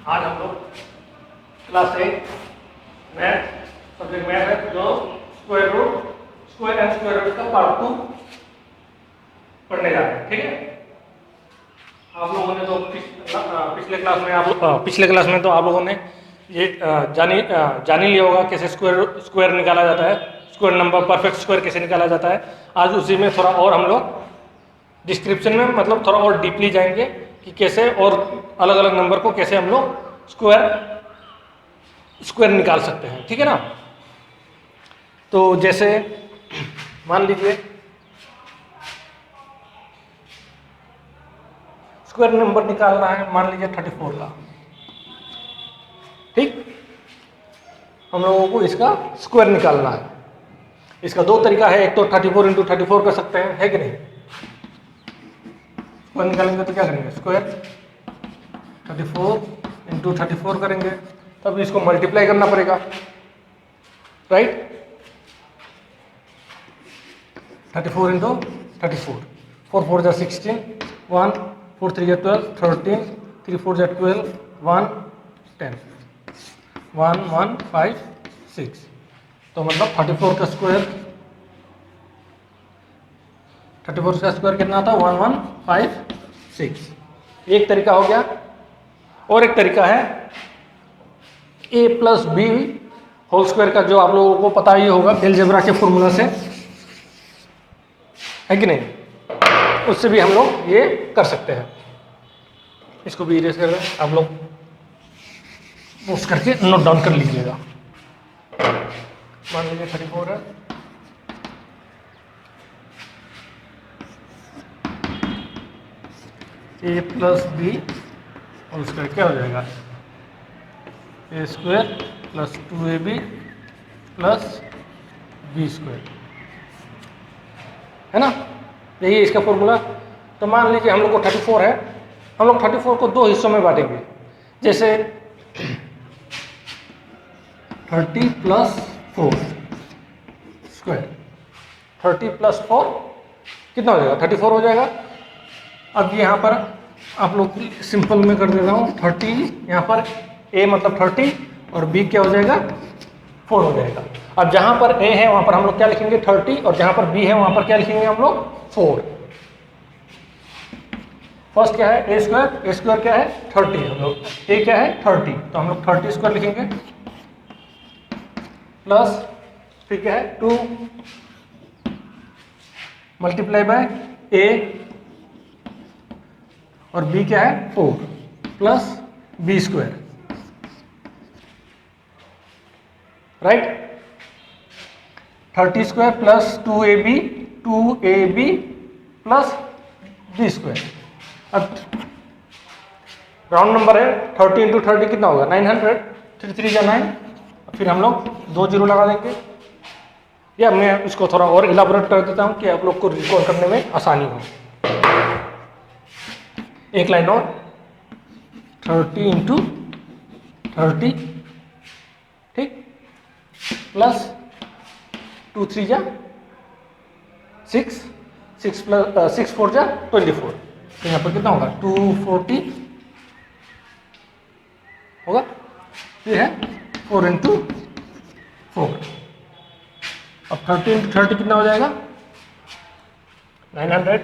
आज हम लोग क्लास 8 मैथ सब्जेक्ट मैथ है जो स्क्वायर एंड स्क्वायर रूट का पार्ट 2 पढ़ने जा रहे हैं। ठीक है, आप लोगों ने तो पिछले क्लास में तो आप लोगों ने ये जान ही लिया होगा कैसे स्क्वायर निकाला जाता है, स्क्वायर नंबर परफेक्ट स्क्वायर कैसे निकाला जाता है। आज उसी में थोड़ा और हम लोग डिस्क्रिप्शन में मतलब थोड़ा और डीपली जाएंगे कि कैसे और अलग अलग नंबर को कैसे हम लोग स्क्वायर निकाल सकते हैं। ठीक है ना, तो जैसे मान लीजिए स्क्वायर नंबर निकालना है, मान लीजिए 34 का। ठीक, हम लोगों को इसका स्क्वायर निकालना है। इसका दो तरीका है, एक तो 34 इंटू 34 कर सकते हैं, है कि नहीं। स्क्वायर निकालेंगे तो क्या करेंगे, स्क्वायर 34 इंटू 34 करेंगे, तब इसको मल्टीप्लाई करना पड़ेगा, राइट। 34 इंटू 34, 4 4 जा 16, 1 4 3 जा 12, 13 3 4 जा 12, 1 10, 1 1 5 6, तो मतलब 34 का स्क्वायर, 34 का स्क्वायर कितना आता है 1156। एक तरीका हो गया। और एक तरीका है a plus B whole square का, जो आप लोगों को पता ही होगा अलजेब्रा के फॉर्मूला से, है कि नहीं। उससे भी हम लोग ये कर सकते हैं। इसको भी इरेज कर रहे हैं, आप लोग पोस्ट करके नोट डाउन कर लीजिएगा। मान लीजिए 34 है, a plus B whole square क्या हो जाएगा, a square plus 2ab plus B square, है ना। यही है इसका फॉर्मूला। तो मान लीजिए हम लोग को 34 है, हम लोग 34 को दो हिस्सों में बांटेंगे। जैसे 30 प्लस 4 स्क्वायर, 30 प्लस 4 कितना हो जाएगा, 34 हो जाएगा। अब यहाँ पर आप लोग सिंपल में कर देता हूँ, 30 यहाँ पर a मतलब 30 और b क्या हो जाएगा 4 हो जाएगा। अब जहाँ पर a है वहाँ पर हम लोग क्या लिखेंगे 30, और जहाँ पर b है वहाँ पर क्या लिखेंगे हम लोग 4। फर्स्ट क्या है a स्क्वायर क्या है 30, हम लोग a क्या है 30, तो हम लोग 30 स्क्वायर लिखेंगे, प्लस फिर क्या है 2 मल्टीप्लाई बाय a और b क्या है 4 plus B square, right. 30 square plus 2ab plus B square. अब राउंड नंबर है, 30 इंटू 30 कितना होगा 900, 3 3 जा 9, फिर हम लोग 2 जीरो लगा देंगे। या मैं इसको थोड़ा और इलाबोरेट कर देता हूँ कि आप लोग को रिकॉल करने में आसानी हो। एक लाइन और, 30 इंटू 30, ठीक, प्लस 2 3 जा 6, 6 प्लस 6 4 जा 24, तो यहाँ पर कितना होगा 240 होगा। ये है 4 इंटू 4। अब 30 इंटू 30 कितना हो जाएगा 900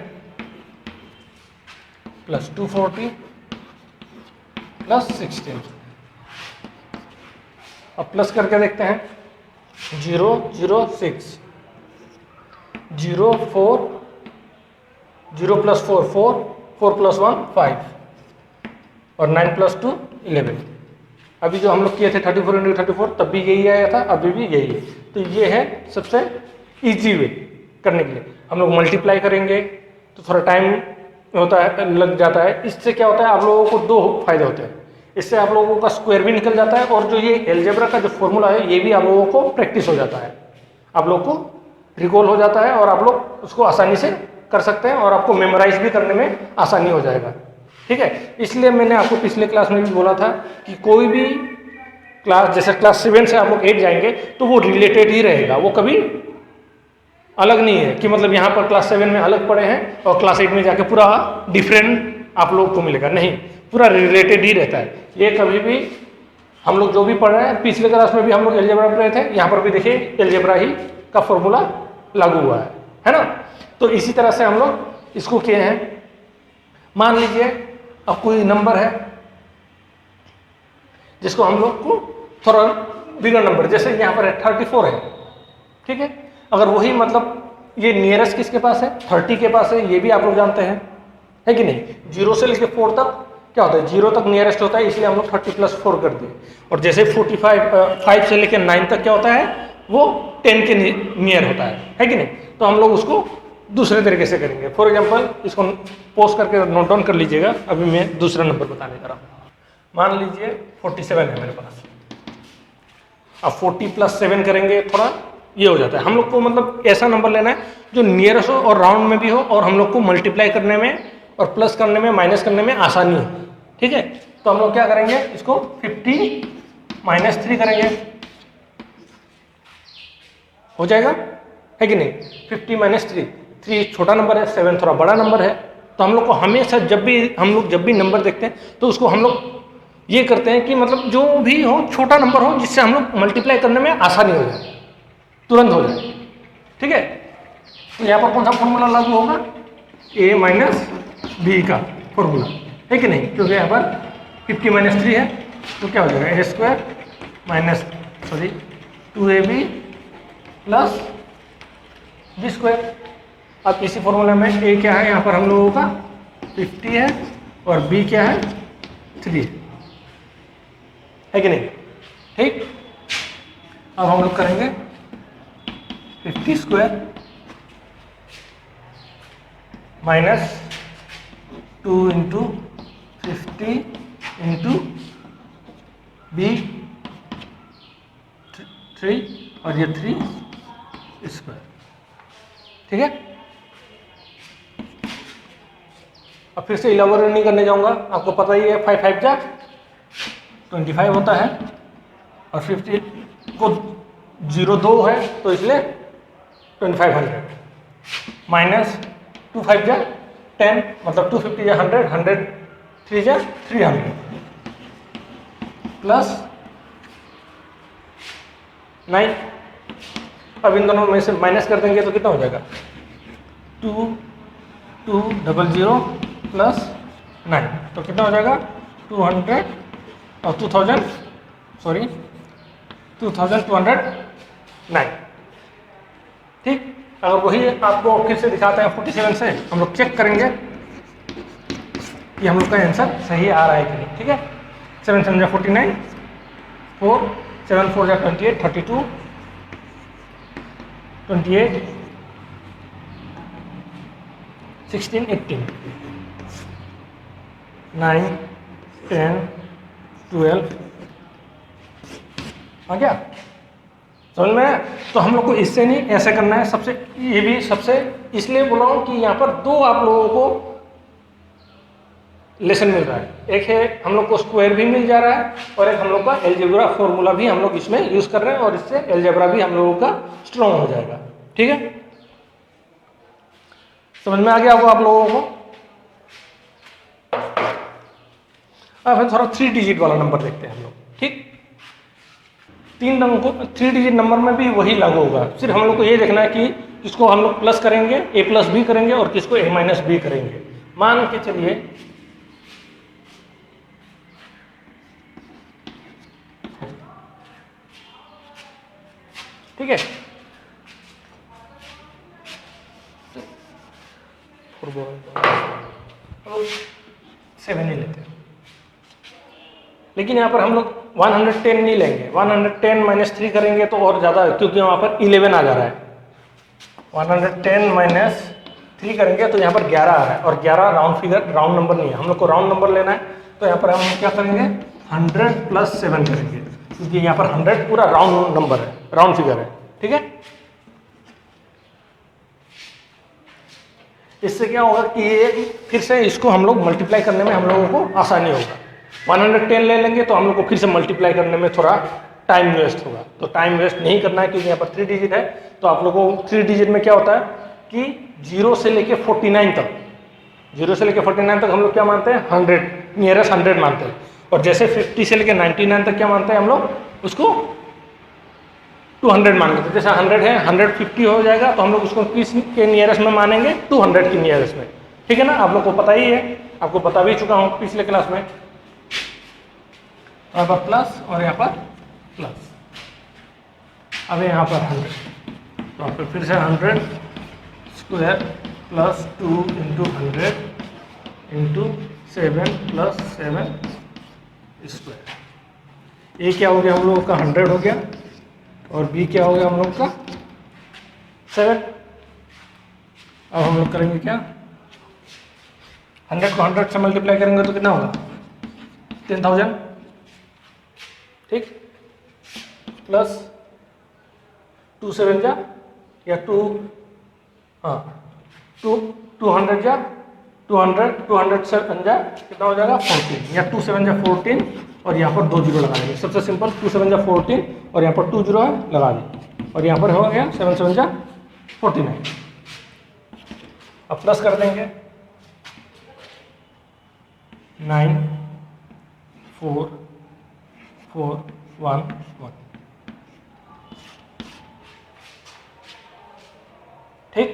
प्लस 240 प्लस 16। अब प्लस करके देखते हैं, 0 0 6, 0 4, 0 प्लस 4 4, 4 प्लस 1 5, और 9 प्लस 2 11। अभी जो हम लोग किए थे 34 इंटू 34 तब भी यही आया था, अभी भी यही है। तो ये है सबसे इजी वे करने के लिए। हम लोग मल्टीप्लाई करेंगे तो थोड़ा टाइम होता है, लग जाता है। इससे क्या होता है आप लोगों को दो फायदे होते हैं। इससे आप लोगों का स्क्वायर भी निकल जाता है, और जो ये अलजेब्रा का जो फॉर्मूला है ये भी आप लोगों को प्रैक्टिस हो जाता है, आप लोग को रिकॉल हो जाता है, और आप लोग उसको आसानी से कर सकते हैं, और आपको मेमोराइज भी करने में आसानी हो जाएगा। ठीक है, इसलिए मैंने आपको पिछले क्लास में भी बोला था कि कोई भी क्लास, जैसे क्लास 7 से आप लोग 8 जाएंगे तो वो रिलेटेड ही रहेगा, वो कभी अलग नहीं है कि मतलब यहाँ पर क्लास 7 में अलग पढ़े हैं और क्लास 8 में जाके पूरा डिफरेंट आप लोग को मिलेगा, नहीं, पूरा रिलेटेड ही रहता है। ये कभी भी हम लोग जो भी पढ़ रहे हैं, पिछले क्लास में भी हम लोग एलजेब्रा पढ़ रहे थे, यहाँ पर भी देखिए एलजेब्रा ही का फॉर्मूला लागू हुआ है ना। तो इसी तरह से हम लोग इसको किए हैं। मान लीजिए अब कोई नंबर है जिसको हम लोग को थोड़ा बिगर नंबर, जैसे यहाँ पर है 34 है, ठीक है। अगर वही मतलब ये नियरेस्ट किसके पास है, 30 के पास है, ये भी आप लोग जानते हैं, है कि नहीं। 0 से लेकर 4 तक क्या होता है, 0 तक नियरेस्ट होता है, इसलिए हम लोग 30 + 4 कर दिए। और जैसे 5 से लेकर 9 तक क्या होता है, वो 10 के नियर होता है कि नहीं। तो हम लोग उसको दूसरे तरीके से करेंगे। फॉर एग्जाम्पल इसको पोस्ट करके नोट डाउन कर लीजिएगा। अभी मैं दूसरा नंबर बताने जा रहा हूँ। मान लीजिए 47 है मेरे पास। अब 40 + 7 करेंगे, थोड़ा ये हो जाता है। हम लोग को मतलब ऐसा नंबर लेना है जो नियरेस्ट हो और राउंड में भी हो, और हम लोग को मल्टीप्लाई करने में और प्लस करने में, माइनस करने में आसानी हो, ठीक है। तो हम लोग क्या करेंगे, इसको 50 - 3 करेंगे, हो जाएगा, है कि नहीं। 50 - 3, 3 छोटा नंबर है, 7 थोड़ा बड़ा नंबर है। तो हम लोग को हमेशा जब भी नंबर देखते हैं तो उसको हम लोग ये करते हैं कि मतलब जो भी हो छोटा नंबर हो जिससे हम लोग मल्टीप्लाई करने में आसानी हो जाए, तुरंत हो जाए, ठीक है। तो यहाँ पर कौन सा फॉर्मूला लागू होगा, a - b का फॉर्मूला, है कि नहीं। क्योंकि यहाँ पर 50 - 3 है, तो क्या हो जाएगा, a² - 2ab + b²। अब इसी फॉर्मूला में a क्या है, यहाँ पर हम लोगों का 50 है, और b क्या है, 3 है कि नहीं, ठीक। अब हम लोग करेंगे 50² - 2 × 50 × b3, और ये 3², ठीक है। अब फिर से इलाबोरेट नहीं करने जाऊंगा, आपको पता ही है 5 5 जा 25 होता है, और 50 को 0 2 है तो इसलिए 2500 - 2 5 जा 10, मतलब 250 जा 100, 100 3 जा 300 + 9। अब इन दोनों में से माइनस कर देंगे तो कितना हो जाएगा, 2200 + 9, तो कितना हो जाएगा 200 और 2209, ठीक। अगर वही आपको फिर से दिखाते हैं 47 से, हम लोग चेक करेंगे कि हम लोग का आंसर सही आ रहा है कि नहीं, ठीक है। 7 7 जा 49, 4 7 4 जा 28, 32 28 16 18 9 10 12 आ गया, समझ में। तो हम लोग को इससे नहीं, ऐसे करना है। सबसे ये भी सबसे इसलिए बोला हूँ कि यहाँ पर 2 आप लोगों को लेसन मिल रहा है। एक है हम लोग को स्क्वायर भी मिल जा रहा है, और एक हम लोग का एलजेब्रा फॉर्मूला भी हम लोग इसमें यूज कर रहे हैं, और इससे एलजेब्रा भी हम लोगों का स्ट्रॉन्ग हो जाएगा, ठीक है। समझ में आ गया होगा आप लोगों को। अब थोड़ा 3 डिजिट वाला नंबर देखते हैं हम लोग, ठीक। 3 डिजिट नंबर में भी वही लागू होगा। सिर्फ हम लोग को ये देखना है कि किसको हम लोग प्लस करेंगे, a + b करेंगे, और किसको a - b करेंगे। मान के चलिए ठीक है, 7 ही लेते हैं, लेकिन यहाँ पर हम लोग 110 नहीं लेंगे। 110 - 3 करेंगे तो और ज़्यादा, क्योंकि वहाँ पर 11 आ जा रहा है। 110 - 3 करेंगे तो यहाँ पर 11 आ रहा है, और 11 राउंड नंबर नहीं है, हम लोग को राउंड नंबर लेना है। तो यहाँ पर हम क्या करेंगे, 100 + 7 करेंगे, क्योंकि यहाँ पर 100 पूरा राउंड नंबर है, राउंड फिगर है, ठीक है। इससे क्या होगा कि ये फिर से इसको हम लोग मल्टीप्लाई करने में हम लोगों को आसानी होगा। 110 ले लेंगे तो हम लोग को फिर से मल्टीप्लाई करने में थोड़ा टाइम वेस्ट होगा, तो टाइम वेस्ट नहीं करना है, क्योंकि यहाँ पर 3 डिजिट है। तो आप लोगों को 3 डिजिट में क्या होता है कि 0 से लेके 49 तक, 0 से लेके 49 तक हम लोग क्या मानते हैं, 100, नियरेस्ट 100 मानते हैं। और जैसे 50 से लेकर 99 तक क्या मानते हैं हम लोग, उसको 200 मान लेते हैं। जैसे 100 है, 150 हो जाएगा तो हम लोग उसको किस के नियरेस्ट में मानेंगे, 200 की नियरेस्ट में। ठीक है ना, आप लोग को पता ही है, आपको बता भी चुका हूँ पिछले क्लास में। यहाँ पर प्लस और यहाँ पर प्लस, अब यहाँ पर 100, तो आप फिर से 100 square plus 2 into 100 into 7 plus 7 square. ये क्या हो गया हम लोगों का, 100 हो गया, और बी क्या हो गया हम लोग का, 7। अब हम लोग करेंगे क्या, 100 को 100 से मल्टीप्लाई करेंगे तो कितना होगा, 10,000। ठीक, प्लस 2 7 जा, या 2, हाँ 200 जा, 200 से जा कितना हो जाएगा, 14, या 2 7 जा 14, और यहाँ पर 2 जीरो लगा देंगे। सबसे सिंपल, 2 7 जा 14 और यहाँ पर 2 जीरो है, लगा दें, और यहाँ पर हो गया 7 7 जा 49। अब प्लस कर देंगे, 9 4 4 1 1। ठीक,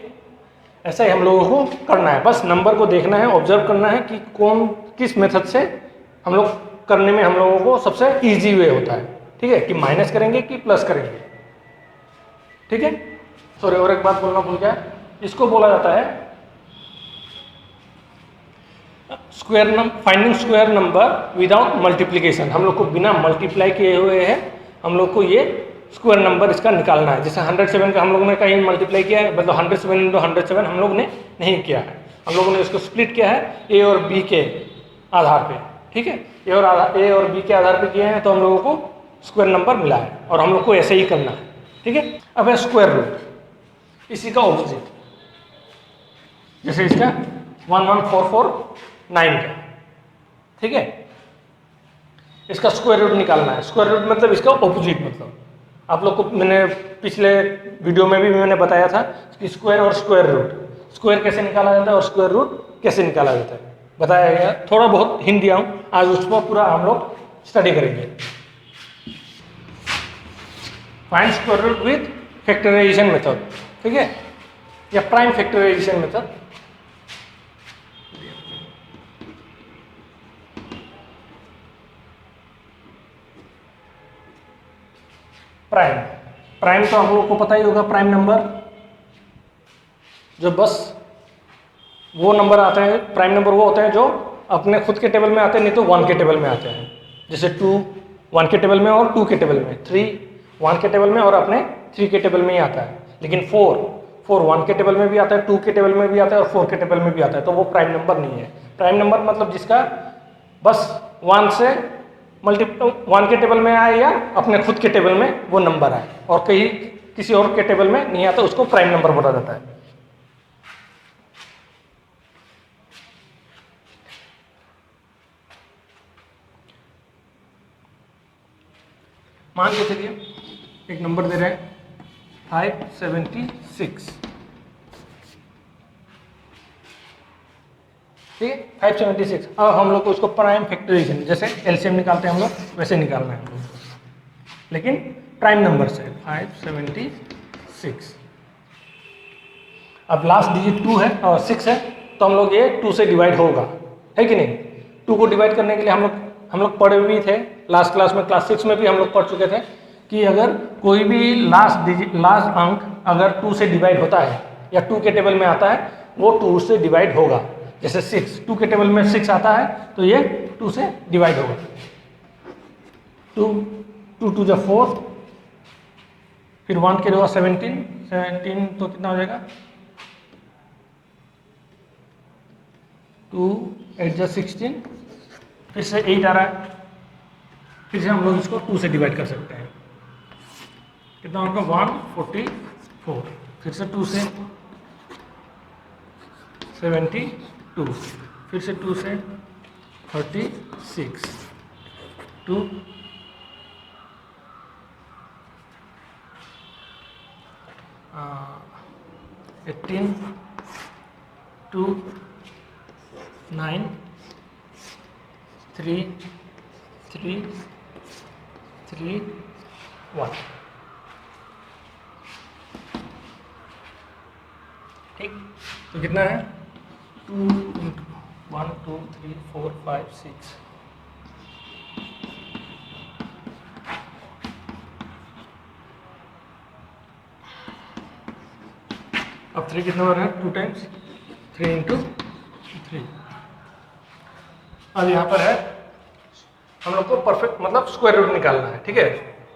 ऐसा ही हम लोगों को करना है, बस नंबर को देखना है, ऑब्जर्व करना है कि कौन किस मेथड से हम लोग करने में हम लोगों को सबसे इजी वे होता है। ठीक है, कि माइनस करेंगे कि प्लस करेंगे। ठीक है, सॉरी और एक बात बोलना भूल गया, इसको बोला जाता है square number, finding square number without multiplication. हम लोग को बिना मल्टीप्लाई किए हुए है हम लोग को ये स्क्वायर नंबर इसका निकालना है। जैसे 107 का हम लोगों ने कहीं मल्टीप्लाई किया है, मतलब 107 इंटू 107 हम लोग ने नहीं किया है, हम लोगों ने इसको स्प्लिट किया है ए और बी के आधार पे। ठीक है, ए और बी के आधार पे किए हैं, तो हम लोगों को स्क्वायर नंबर मिला है, और हम लोग को ऐसे ही करना है। ठीक है, अब है स्क्वायर रूट, इसी का ऑपोजिट, जैसे इसका 11449 का। ठीक है, इसका स्क्वायर रूट निकालना है। स्क्वायर रूट मतलब इसका ऑपोजिट, मतलब आप लोग को मैंने पिछले वीडियो में भी मैंने बताया था कि स्क्वायर और स्क्वायर रूट, स्क्वायर कैसे निकाला जाता है और स्क्वायर रूट कैसे निकाला जाता है, बताया गया। थोड़ा बहुत हिंट दिया हूँ, आज उसको पूरा हम लोग स्टडी करेंगे। Find square root with factorization method, ठीक है, या prime factorization method. Prime, prime तो हम लोग को पता ही होगा, प्राइम नंबर जो बस वो नंबर आते हैं, प्राइम नंबर वो होते हैं जो अपने खुद के टेबल में आते हैं, नहीं तो 1 के टेबल में आते हैं। जैसे 2 1 के टेबल में और 2 के टेबल में, 3 1 के टेबल में और अपने 3 के टेबल में ही आता है। लेकिन 4 1 के टेबल में भी आता है, 2 के टेबल में भी आता है और 4 के टेबल में भी आता है, तो वो प्राइम नंबर नहीं है। प्राइम नंबर मतलब जिसका बस 1 से 1 के टेबल में आए या अपने खुद के टेबल में वो नंबर आए और कहीं किसी और के टेबल में नहीं आता, उसको प्राइम नंबर बोला जाता है। मान के चलिए एक नंबर दे रहे हैं 576, ठीक है, 576। अब हम लोग को उसको प्राइम फैक्टराइजेशन, जैसे एलसीएम निकालते हैं हम लोग वैसे निकालना है हम लोग को, लेकिन प्राइम नंबर से 576। अब लास्ट डिजिट 2 है और 6 है, तो हम लोग ये 2 से डिवाइड होगा, है कि नहीं। 2 को डिवाइड करने के लिए हम लोग पढ़े भी थे लास्ट क्लास में, क्लास 6 में भी हम लोग पढ़ चुके थे कि अगर कोई भी लास्ट अंक अगर 2 से डिवाइड होता है या 2 के टेबल में आता है, वो 2 से डिवाइड होगा। जैसे 6 2 के टेबल में 6 आता है तो ये 2 से डिवाइड होगा। 2 2 जा 4, फिर 1 के होगा 17 तो कितना हो जाएगा, 2 8 जा 16, फिर से 8 आ रहा है, फिर से हम लोग इसको 2 से डिवाइड कर सकते हैं, कितना होगा 144, फिर से 2 से 72, फिर से 2 से 36, 2 18, 2 9 3 3 3 1। ठीक, तो कितना है 2 इंटू 1 2 3 4 5 6। अब 3 कितना बार है 2 टाइम्स 3 इंटू 3। अब यहाँ पर है हम लोग को परफेक्ट मतलब स्क्वायर रूट निकालना है। ठीक है,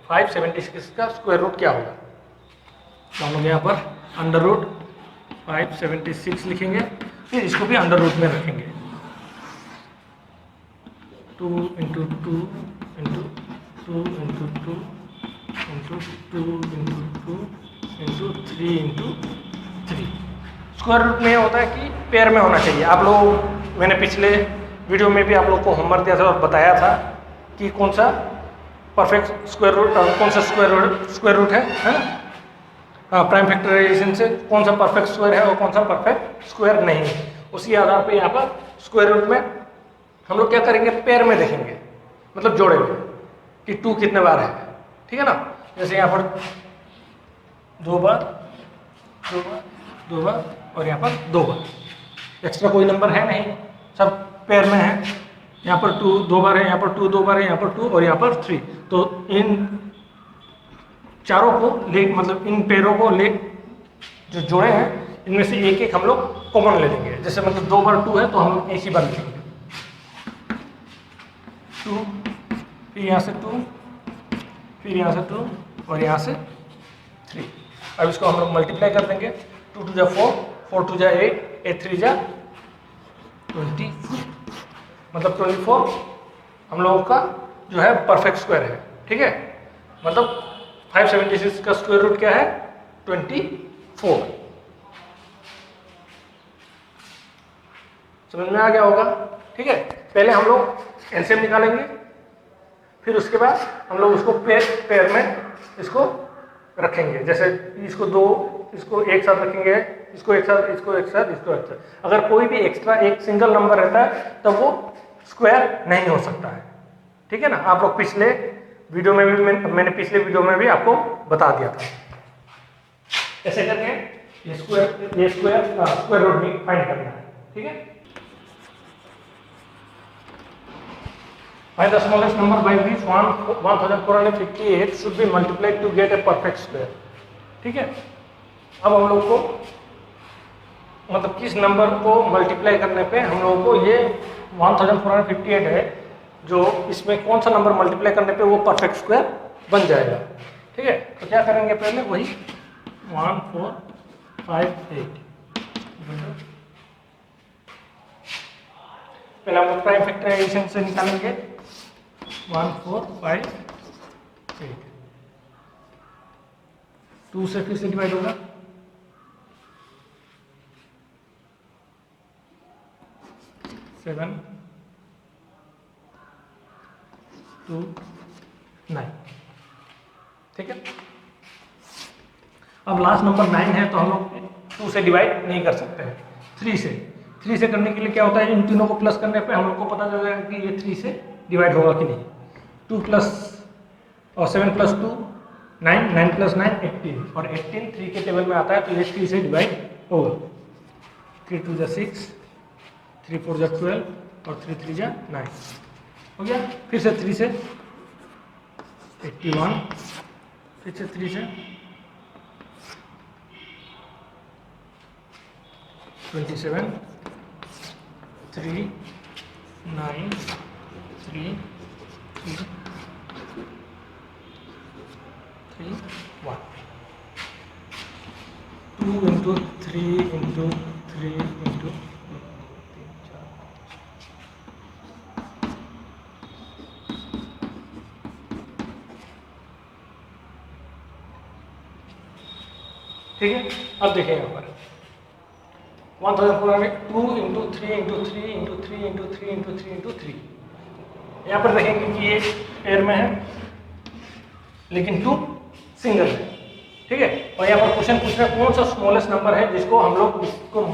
576 का स्क्वायर रूट क्या होगा, तो हम लोग यहाँ पर अंडर रूट 576 लिखेंगे, फिर इसको भी अंडर रूट में रखेंगे। 2 into 2 into 2 into 2 into 2 into 2 into 3 into 3। Square root में होता है कि पेयर में होना चाहिए। आप लोग, मैंने पिछले वीडियो में भी आप लोग को होमवर्क दिया था और बताया था कि कौन सा परफेक्ट स्क्वायर रूट, कौन सा स्क्वायर रूट है ना, प्राइम फैक्टराइजेशन से कौन सा परफेक्ट स्क्वायर है और कौन सा परफेक्ट स्क्वायर नहीं है। उसी आधार पे यहाँ पर स्क्वायर रूट में हम लोग क्या करेंगे, पेयर में देखेंगे, मतलब जोड़ेंगे कि 2 कितने बार है। ठीक है ना, जैसे यहाँ पर 2 बार 2 बार 2 बार और यहाँ पर 2 बार, एक्स्ट्रा कोई नंबर है नहीं, सब पेयर में है। यहाँ पर 2 बार है, यहाँ पर 2 बार है, यहाँ पर 2 और यहाँ पर 3। तो इन चारों को ले, मतलब इन पेयरों को ले जो जोड़े हैं इनमें से एक एक हम लोग कॉमन ले लेंगे। जैसे मतलब 2 बार 2 है तो हम लोग एक ही बार लिखेंगे 2, फिर यहाँ से 2, फिर यहाँ से 2 और यहाँ से 3। अब इसको हम लोग मल्टीप्लाई कर देंगे। 2 2 जा 4, 4 2 जा 8, 8 3 जा 24, मतलब 24 हम लोगों का जो है परफेक्ट स्क्वायर है। ठीक है, मतलब 576 का स्क्वायर रूट क्या है 24। समझ में आ गया होगा। ठीक है, पहले हम लोग एलसीएम निकालेंगे, फिर उसके बाद हम लोग उसको पेयर में इसको रखेंगे। जैसे इसको 2, इसको एक साथ रखेंगे, इसको एक साथ, इसको एक साथ, इसको एक साथ। अगर कोई भी एक्स्ट्रा एक सिंगल नंबर रहता है तब वो स्क्वायर नहीं हो सकता है। ठीक है ना, आप लोग पिछले वीडियो में भी मैंने पिछले वीडियो में भी आपको बता दिया था। ऐसे करके ये स्क्वायर रूट भी फाइंड करना है। ठीक है, find the smallest number by which 1458 should be multiplied to get a perfect square. ठीक है, अब हम लोग को मतलब किस नंबर को मल्टीप्लाई करने पे हम लोगों को ये 1458 है, जो इसमें कौन सा नंबर मल्टीप्लाई करने पे वो परफेक्ट स्क्वायर बन जाएगा। ठीक है, तो क्या करेंगे, पहले वही 1458 पहले हम लोग प्राइम फैक्टराइजेशन से निकालेंगे। 1458 2 से फिर से डिवाइड होगा, 7 2 9। ठीक है, अब लास्ट नंबर 9 है तो हम लोग 2 से डिवाइड नहीं कर सकते हैं, 3 से करने के लिए क्या होता है, इन तीनों को प्लस करने पे हम लोग को पता चल जाएगा कि ये 3 से डिवाइड होगा कि नहीं। 2 प्लस और 7 प्लस 2 9, 9 प्लस 9 18 और 18 3 के टेबल में आता है तो ये 3 से डिवाइड होगा। 3 2 जा 6, 3 4 जा 12 और 3 3 जा 9 हो गया। फिर से 3 से 81, फिर से 3 से 27, 3 9 3 3 3 1। 2 इंटू 3 इंटू 3 इंटू 3 4। ठीक है, अब देखिए यहाँ पर 1400 2 into 3 into 3 into 3 into 3 into 3 into 3। यहाँ पर देखेंगे कि ये पेयर में है लेकिन 2 सिंगल है। ठीक है, और यहाँ पर क्वेश्चन पूछ रहे हैं कौन सा स्मॉलेस्ट नंबर है जिसको हम लोग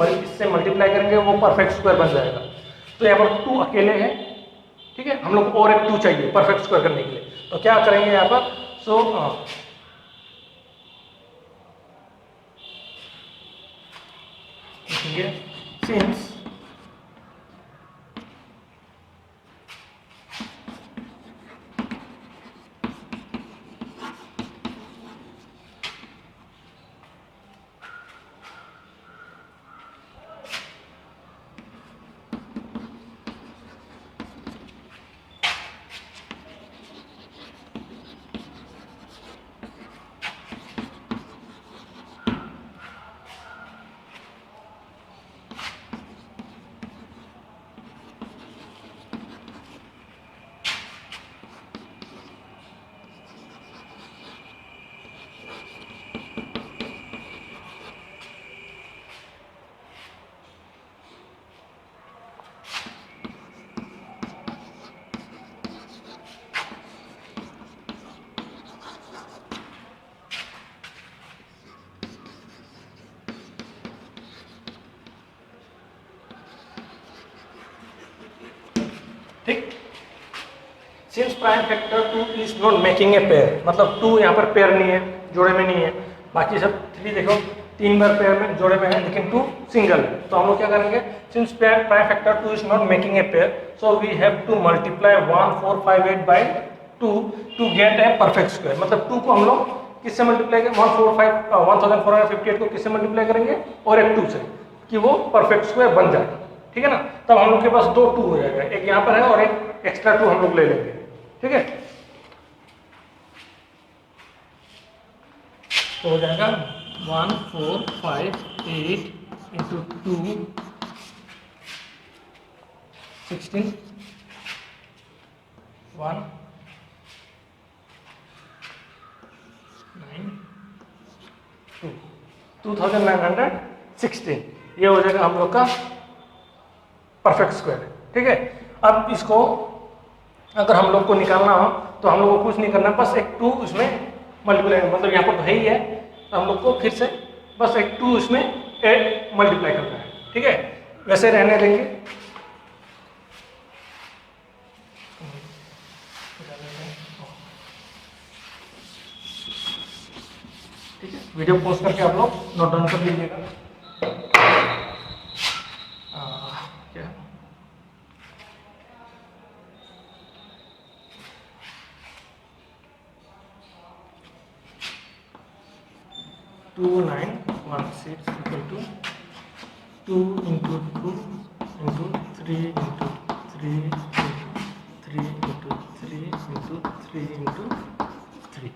इससे मल्टीप्लाई करेंगे वो परफेक्ट स्क्वायर बन जाएगा। तो यहाँ पर 2 अकेले हैं ठीक है, हम लोग को और एक 2 चाहिए परफेक्ट स्क्वायर करने के लिए, तो क्या करेंगे यहाँ पर, सो सिंस ठीक, since prime factor 2 is not making a pair, मतलब 2 यहाँ पर पेयर नहीं है, जोड़े में नहीं है, बाकी सब 3 देखो 3 बार पेयर में जोड़े में है, लेकिन 2 सिंगल है। तो हम लोग क्या करेंगे, since prime factor 2 is not making a pair, so we have to multiply 1458 by 2 to get a perfect square. मतलब 2 को हम लोग किससे मल्टीप्लाई करेंगे, 1458 को किससे मल्टीप्लाई करेंगे, और एक 2 से, कि वो परफेक्ट स्क्वायर बन जाए। ठीक है ना, तब हम लोग के पास 2 2 हो जाएगा, एक यहाँ पर है और एक एक्स्ट्रा 2 हम लोग ले लेंगे। ठीक है, तो हो जाएगा 1458 इंटू 2 16 1 9 2 2916, ये हो जाएगा हम लोग का परफेक्ट स्क्वायर। ठीक है, अब इसको अगर हम लोग को निकालना हो तो हम लोग को कुछ नहीं करना, बस एक 2 इसमें मल्टीप्लाई, मतलब यहाँ पर तो है ही है, तो हम लोग को फिर से बस एक 2 इसमें मल्टीप्लाई करना है। ठीक है, वैसे रहने देंगे। ठीक है, वीडियो पोस्ट करके आप लोग नोट डाउन कर लीजिएगा। क्या 2916 equal to 2 into 2 into 3 into 3 into 3 into 3 into 3 into 3.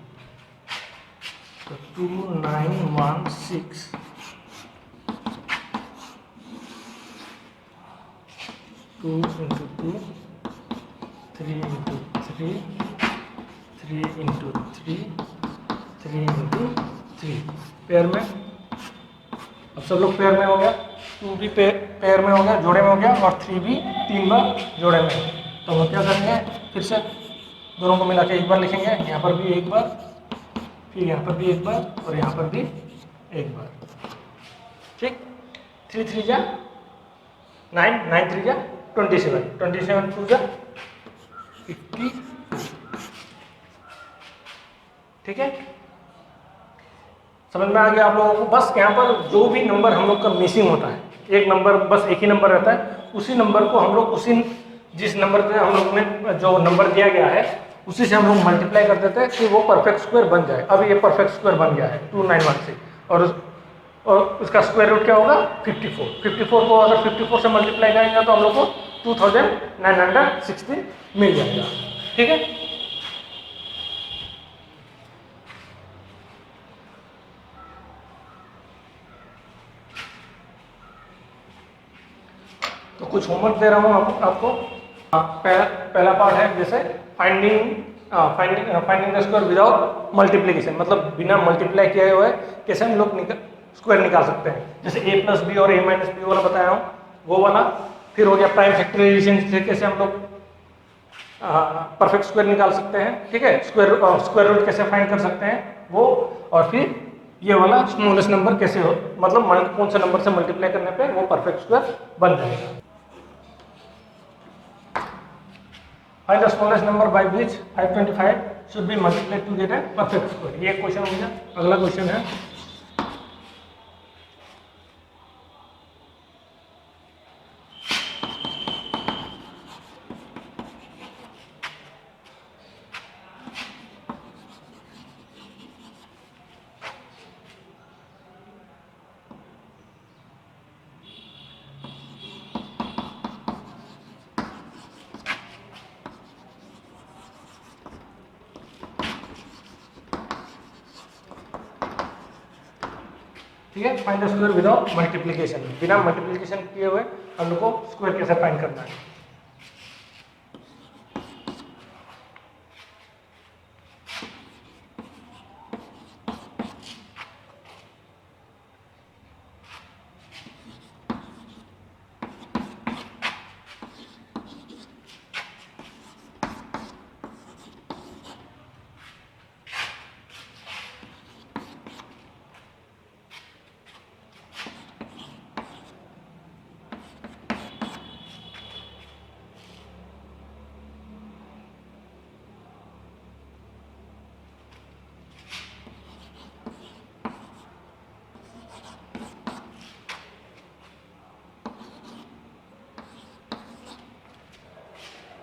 So 2916 2 into 2 3 into 3 3 into 3 3 into 3 pair में। अब सब लोग पेयर में हो गया, 2 भी पेयर में हो गया, जोड़े में हो गया, और 3 भी 3 बार जोड़े में। तो हम क्या करेंगे, फिर से दोनों को मिला के एक बार लिखेंगे, यहाँ पर भी एक बार, फिर यहाँ पर भी एक बार, और यहाँ पर भी एक बार। ठीक, 3 3 जा 9, 9 3 जा 27, 27 2 जा 50। ठीक है, समझ में आ गया आप लोगों को। बस यहाँ पर जो भी नंबर हम लोग का मिसिंग होता है, एक नंबर, बस एक ही नंबर रहता है, उसी नंबर को हम लोग उसी जिस नंबर पे हम लोग ने जो नंबर दिया गया है उसी से हम लोग मल्टीप्लाई कर देते हैं कि वो परफेक्ट स्क्वायर बन जाए। अब ये परफेक्ट स्क्वायर बन गया है 2916, और उसका स्क्वायर रूट क्या होगा 54। 54 को अगर 54 से मल्टीप्लाई करेंगे तो हम लोग को 2916 मिल जाएगा। ठीक है, तो कुछ होमवर्क दे रहा हूँ आपको। पहला पार्ट है जैसे finding the square without multiplication, मतलब बिना मल्टीप्लाई किए हुए कैसे हम लोग स्क्वायर निकाल सकते हैं। जैसे a प्लस बी और a माइनस बी वाला बताया हूँ, वो वाला। फिर हो गया प्राइम फैक्टराइजेशन से कैसे हम लोग परफेक्ट स्क्वायर निकाल सकते हैं। ठीक है, स्क्वायर रूट कैसे फाइंड कर सकते हैं वो। और फिर ये वाला स्मॉलेस्ट नंबर कैसे हो, मतलब कौन से नंबर से मल्टीप्लाई करने पे वो परफेक्ट स्क्वायर बन जाएगा। Find the smallest number by which 525 should be multiplied to get a perfect square. ये क्वेश्चन हो गया। अगला क्वेश्चन है ठीक है, find the square without multiplication. बिना मल्टीप्लिकेशन किए हुए हम लोग को स्क्वायर कैसे फाइंड करना है।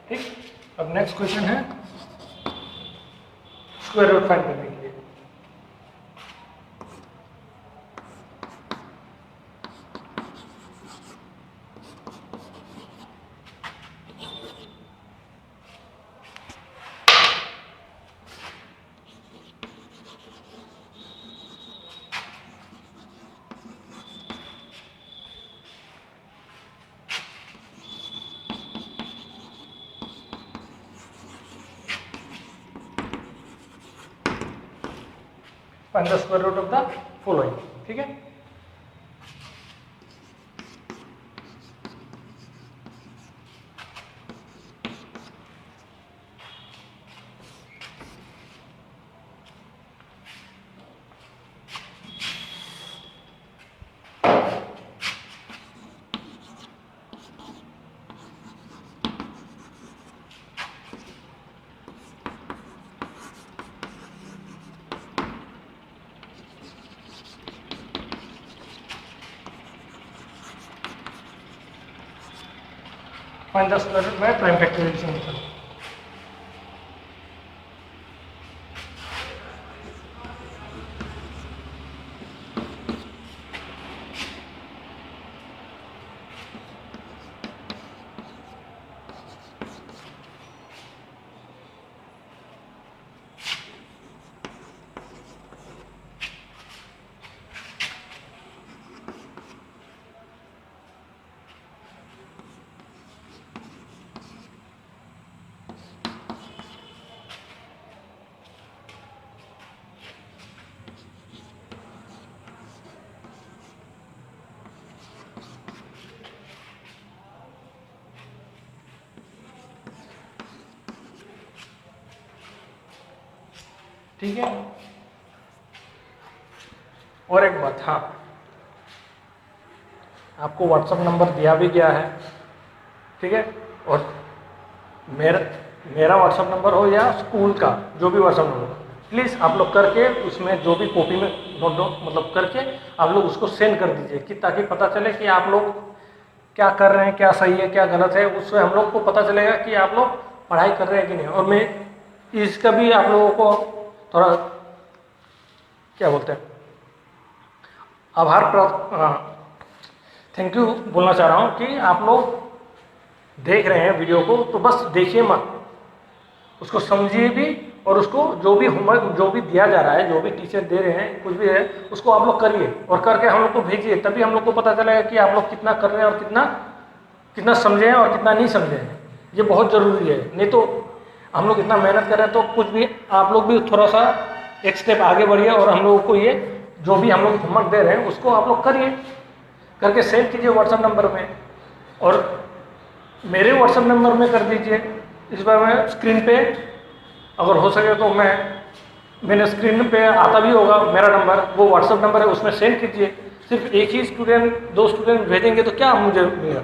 ठीक, अब नेक्स्ट क्वेश्चन है स्क्वायर रूट फाइंड करने के लिए। Find the square root of the following. ठीक है, फाइंड द स्क्वायर रूट में प्राइम फैक्टराइजेशन होता है। ठीक है, और एक बात, हाँ, आपको व्हाट्सएप नंबर दिया भी गया है। ठीक है, और मेरा व्हाट्सएप नंबर हो या स्कूल का जो भी व्हाट्सएप नंबर हो, प्लीज़ आप लोग करके उसमें जो भी कॉपी में नोट मतलब करके आप लोग उसको सेंड कर दीजिए कि ताकि पता चले कि आप लोग क्या कर रहे हैं, क्या सही है क्या गलत है। उससे हम लोग को पता चलेगा कि आप लोग पढ़ाई कर रहे हैं कि नहीं। और मैं इसका भी आप लोगों को थोड़ा क्या बोलते हैं आभार थैंक यू बोलना चाह रहा हूँ कि आप लोग देख रहे हैं वीडियो को, तो बस देखिए मत, उसको समझिए भी, और उसको जो भी होमवर्क जो भी दिया जा रहा है, जो भी टीचर दे रहे हैं, कुछ भी है, उसको आप लोग करिए और करके हम लोग को भेजिए। तभी हम लोग को पता चलेगा कि आप लोग कितना कर रहे हैं और कितना समझे हैं और कितना नहीं समझे हैं। ये बहुत ज़रूरी है, नहीं तो हम लोग इतना मेहनत कर रहे हैं तो कुछ भी आप लोग भी थोड़ा सा एक स्टेप आगे बढ़िए और हम लोगों को ये जो भी हम लोग होमवर्क दे रहे हैं उसको आप लोग करिए, करके सेंड कीजिए व्हाट्सएप नंबर में, और मेरे व्हाट्सएप नंबर में कर दीजिए। इस बार मैं स्क्रीन पे अगर हो सके तो मैंने स्क्रीन पे आता भी होगा मेरा नंबर, वो व्हाट्सएप नंबर है, उसमें सेंड कीजिए। सिर्फ एक ही स्टूडेंट 2 स्टूडेंट भेजेंगे तो क्या मुझे मिलेगा।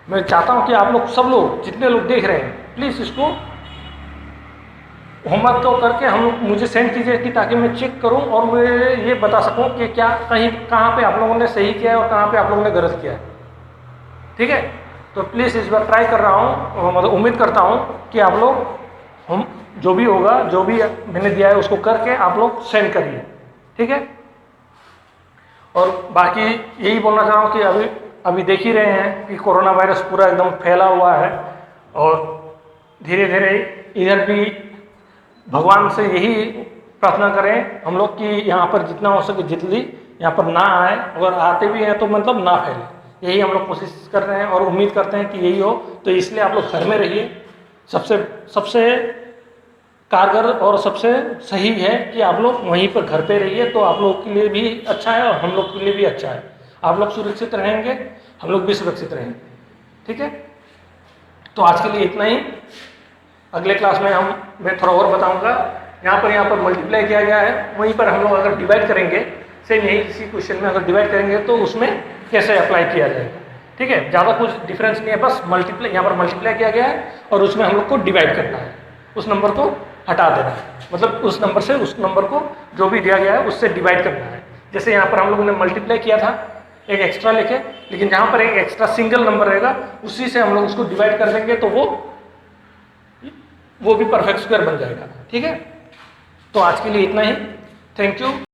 मैं चाहता हूँ कि आप लोग सब लोग जितने लोग देख रहे हैं प्लीज़ इसको होमवर्क को करके हम मुझे सेंड कीजिए कि ताकि मैं चेक करूं और मैं ये बता सकूं कि क्या कहीं कहाँ पे आप लोगों ने सही किया है और कहाँ पे आप लोगों ने गलत किया है। ठीक है, तो प्लीज़ इस बार ट्राई कर रहा हूँ, मतलब उम्मीद करता हूँ कि आप लोग हम जो भी होगा, जो भी मैंने दिया है उसको करके आप लोग सेंड करिए। ठीक है, और बाकी यही बोलना चाह रहा हूँ कि अभी देख ही रहे हैं कि कोरोना वायरस पूरा एकदम फैला हुआ है और धीरे धीरे इधर भी भगवान से यही प्रार्थना करें हम लोग कि यहाँ पर जितना हो सके जल्दी यहाँ पर ना आए, अगर आते भी हैं तो मतलब ना फैले। यही हम लोग कोशिश कर रहे हैं और उम्मीद करते हैं कि यही हो। तो इसलिए आप लोग घर में रहिए, सबसे सबसे कारगर और सबसे सही है कि आप लोग वहीं पर घर पे रहिए, तो आप लोग के लिए भी अच्छा है और हम लोग के लिए भी अच्छा है। आप लोग सुरक्षित रहेंगे, हम लोग भी सुरक्षित रहेंगे। ठीक है, तो आज के लिए इतना ही। अगले क्लास में मैं थोड़ा और बताऊंगा। यहाँ पर मल्टीप्लाई किया गया है, वहीं पर हम लोग अगर डिवाइड करेंगे, सेम यही किसी क्वेश्चन में अगर डिवाइड करेंगे तो उसमें कैसे अप्लाई किया जाएगा। ठीक है, ज़्यादा कुछ डिफरेंस नहीं है, बस मल्टीप्लाई, यहाँ पर मल्टीप्लाई किया गया है और उसमें हम लोग को डिवाइड करना है, उस नंबर को हटा देना है, मतलब उस नंबर से उस नंबर को जो भी दिया गया है उससे डिवाइड करना है। जैसे यहाँ पर हम लोगों ने मल्टीप्लाई किया था, एक एक्स्ट्रा लेके, लेकिन जहाँ पर एक एक्स्ट्रा सिंगल नंबर रहेगा उसी से हम लोग उसको डिवाइड कर देंगे तो वो भी परफेक्ट स्क्वायर बन जाएगा। ठीक है, तो आज के लिए इतना ही। Thank you.